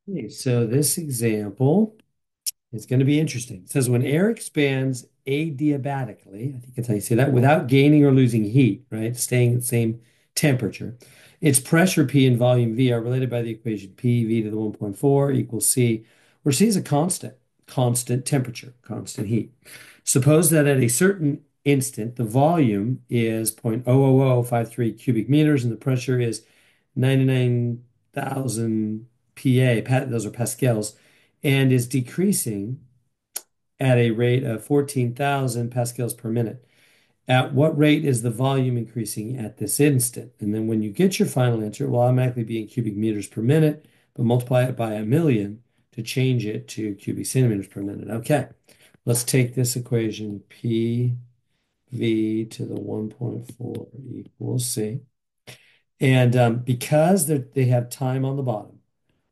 Okay, so this example is going to be interesting. It says when air expands adiabatically, I think that's how you say that, without gaining or losing heat, right? Staying at the same temperature. Its pressure P and volume V are related by the equation P V to the 1.4 equals C, where C is a constant temperature, constant heat. Suppose that at a certain instant, the volume is 0.00053 cubic meters and the pressure is 99,000 PA, those are pascals, and is decreasing at a rate of 14,000 pascals per minute. At what rate is the volume increasing at this instant? And then when you get your final answer, it will automatically be in cubic meters per minute, but multiply it by a million to change it to cubic centimeters per minute. Okay, let's take this equation, P V to the 1.4 equals C. And because they have time on the bottom,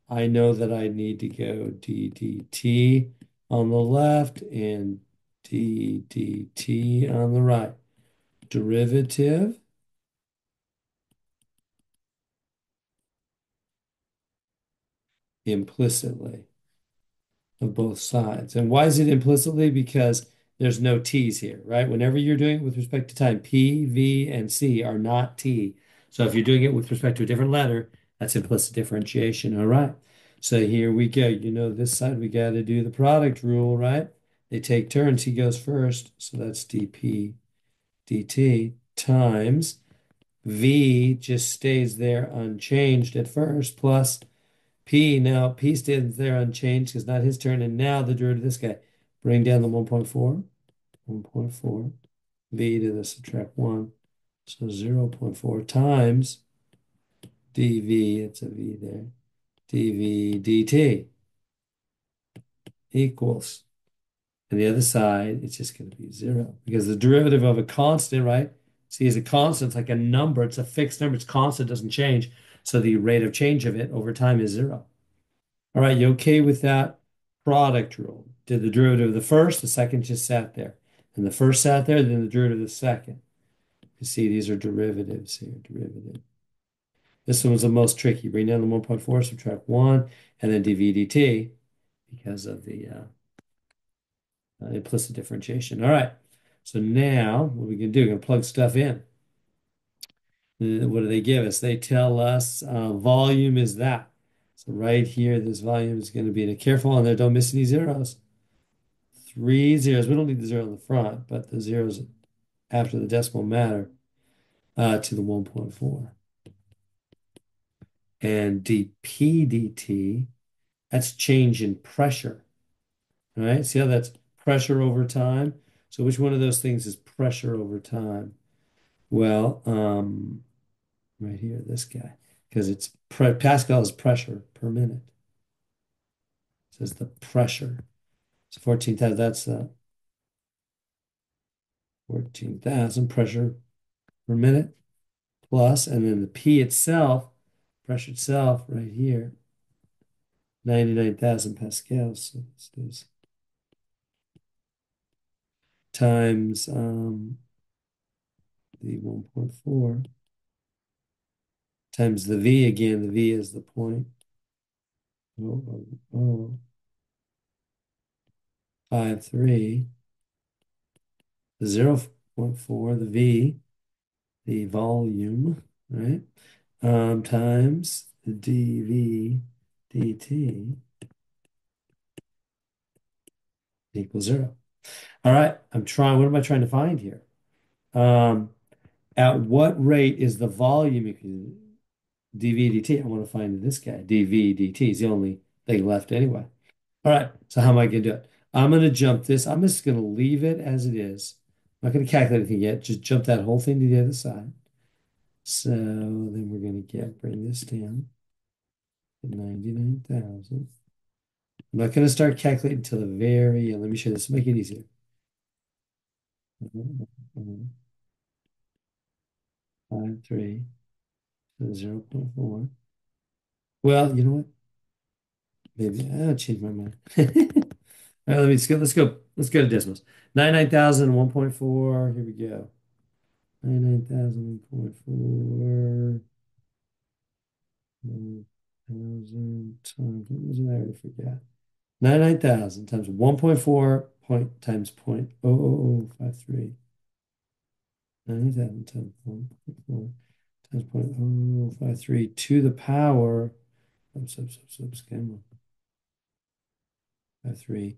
I know that I need to go ddt on the left and ddt on the right. Derivative implicitly of both sides. And why is it implicitly? Because there's no t's here, right? Whenever you're doing it with respect to time, P, V, and C are not t. So if you're doing it with respect to a different letter, that's implicit differentiation. All right. So here we go. You know, this side we got to do the product rule, right? They take turns. He goes first. So that's dp dt times V just stays there unchanged at first, plus P. Now P stays there unchanged because not his turn. And now the derivative of this guy. Bring down the 1.4, 1.4, V to the subtract 1. So 0.4 times dV, it's a V there, dV dt equals. And the other side, it's just going to be 0 because the derivative of a constant, right? See, is a constant, it's like a number, it's a fixed number, it's constant, doesn't change. So the rate of change of it over time is 0. All right, you okay with that product rule? Did the derivative of the first, the second just sat there. And the first sat there, then the derivative of the second. You see, these are derivatives here, derivative. This one was the most tricky. Bring down the 1.4, subtract 1, and then dv dt because of the implicit differentiation. All right, so now what are we going to do? We're going to plug stuff in. What do they give us? They tell us volume is that. So right here, this volume is going to be, careful on there, don't miss any zeros. 3 zeros. We don't need the zero in the front, but the zeros after the decimal matter to the 1.4. And dp dt, that's change in pressure. All right, see how that's pressure over time? So which one of those things is pressure over time? Well, right here, this guy, because it's Pascal is pressure per minute. It says the pressure. So 14,000, that's 14,000 pressure per minute plus, and then the P itself, pressure itself, right here, 99,000 pascals. So this is times the 1.4 times the V again. The V is the point. Oh, oh, oh, 53, the 0.4, the V, the volume, right? Times the dV dt equals 0. All right, what am I trying to find here? Um, at what rate is the volume dV dt? I want to find this guy. dV dt is the only thing left anyway. All right, so how am I going to do it? I'm going to jump this. I'm just going to leave it as it is. I'm not going to calculate anything yet. Just jump that whole thing to the other side. So then we're going to bring this down to 99,000. I'm not going to start calculating until the very end. Let me show you this. Make it easier. 53 to 0.4. Well, you know what? Maybe I'll change my mind. All right, Let's go to decimals. 99,000, 1.4. Here we go. 99,000, 1.4. times, what was it? I already forgot. 99,000 times 1.4 times 0.00053. 90,000 times 1.4 times 0.0053 to the power gamma 53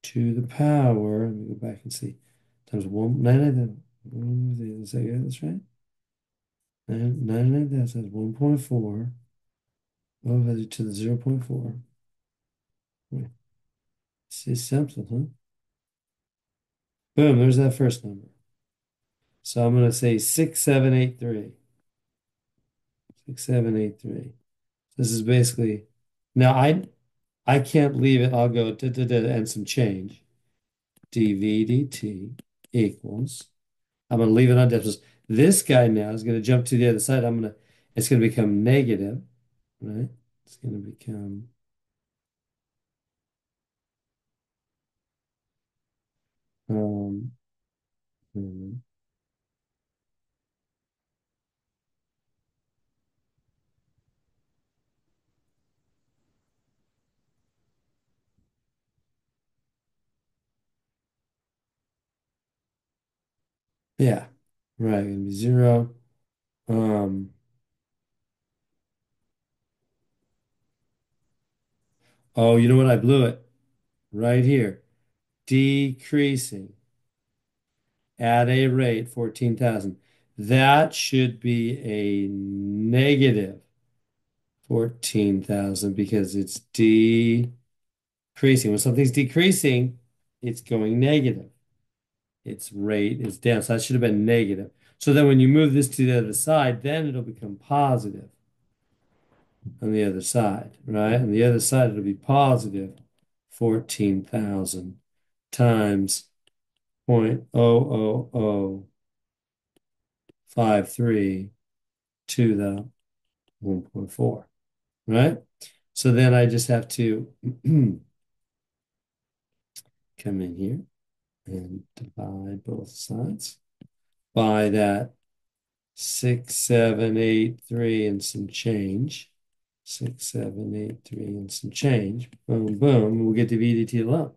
to the power. Let me go back and see. Times 199. That's right. 99,000 times 1.4. Oh, to the 0.4. It's simple, huh? Boom, there's that first number. So I'm going to say 6783. 6783. This is basically, now I can't leave it. I'll go da, da, da, and some change. dv dt equals. I'm going to leave it on decimals. This guy now is going to jump to the other side. It's going to become negative, right? It's going to become, um, hmm, yeah, right. Going to be 0. Um, oh, you know what? I blew it right here. Decreasing at a rate 14,000. That should be a negative 14,000 because it's decreasing. When something's decreasing, it's going negative. Its rate is down. So that should have been negative. So then when you move this to the other side, then it'll become positive on the other side, right? On the other side, it'll be positive 14,000 times 0.00053 to the 1.4, right? So then I just have to come in here and divide both sides by that 6783 and some change. 6783 and some change. Boom, boom. We'll get to VDT alone.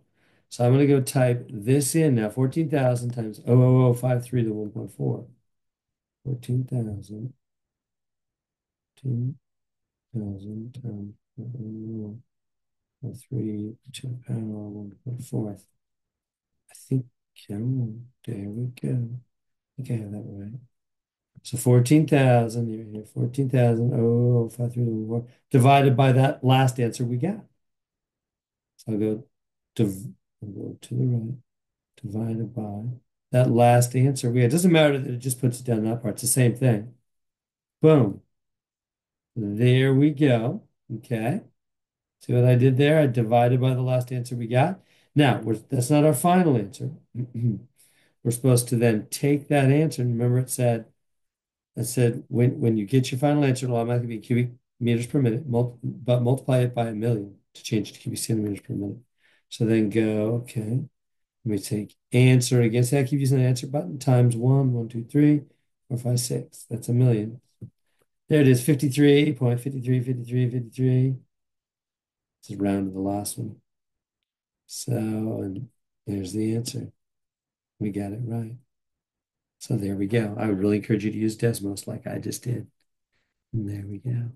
So I'm going to go type this in now. 14,000 times 0.00053 to 1.4. 14,000 times 0.00053 to the power 1.4. I think, oh, there we go. I think I have that right. So 14,000, here, 14,000, 0.053 divided by that last answer we got. So I'll go to the right, divided by that last answer we had. It doesn't matter that it just puts it down that part. It's the same thing. Boom. There we go. Okay. See what I did there? I divided by the last answer we got. Now, that's not our final answer. We're supposed to then take that answer. And remember, it said when you get your final answer, it'll automatically be cubic meters per minute, but multiply it by 1,000,000 to change it to cubic centimeters per minute. So then go, okay, let me take answer again. So I keep using the answer button times 1, 1, 2, 3, 4, 5, 6. That's 1,000,000. There it is, 53.535353. This is round to the last one. So, and there's the answer. We got it right. So there we go. I would really encourage you to use Desmos like I just did. And there we go.